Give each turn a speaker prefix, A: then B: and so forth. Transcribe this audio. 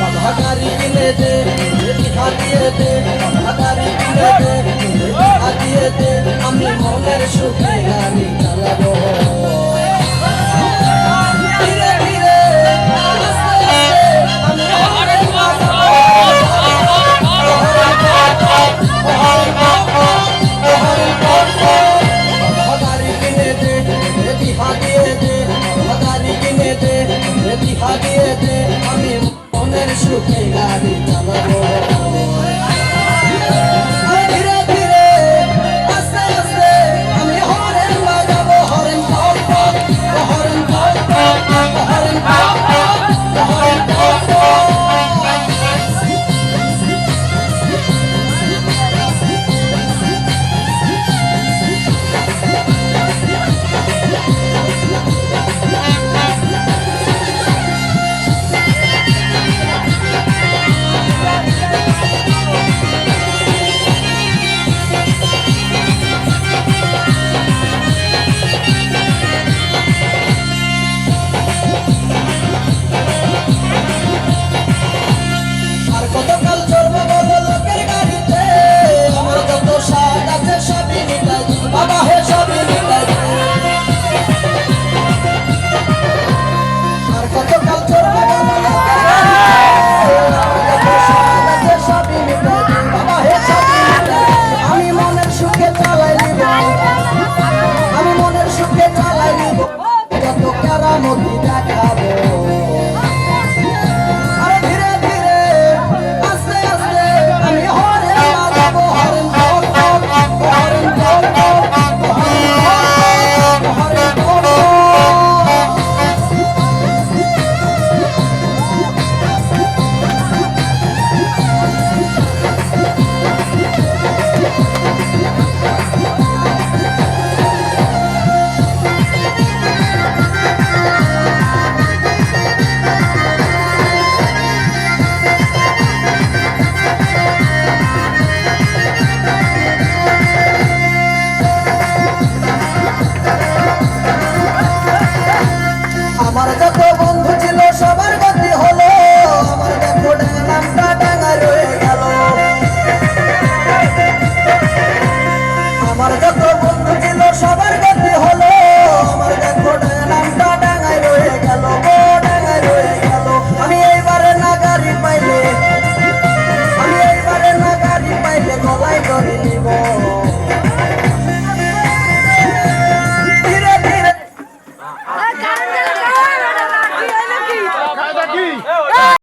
A: বাবা গাড়ি কিনে দে, বিহা দিয়ে দে, বাবা গাড়ি কিনে দে, বিহা দিয়ে দে, আমি মনের সুখে গাড়ি চালাবো। ধীরে ধীরে আস্তে আস্তে আমি হরেন বাজাবো। বাবা গাড়ি কিনে দে, বিহা দিয়ে দে, বাবা গাড়ি কিনে দে, বিহা দিয়ে দে, আমি মনের সুখে গাড়ি চালাবো। ধীরে ধীরে আস্তে আস্তে আমি হরেন বাজাবো। Horn pop pop, horn pop pop, horn pop pop, horn pop pop. আর কতকাল চড়বো বলো লোকের গাড়িতে, আমার যত স্বাদ আছে সবই মিটাই দে, বাবা হে সবই মিটাই দে। আর কতকাল চড়বো বলো লোকের গাড়িতে, আমার যত স্বাদ আছে সবই মিটাই দে, বাবা হে সবই মিটাই দে। আমি মনের সুখে চালাই নিব, আমি মনের সুখে চালাই নিব, যত কেরামতি দেখাবো। আরে ধীরে ধীরে আস্তে আস্তে আমি হরেন বাজাবো। Horn pop pop, horn pop pop, horn pop pop, horn pop pop. আমার যত বন্ধু ছিল সবার গতি হলো, আমার দেখো নামটা ডাঙা রয়ে গেল। আমার যত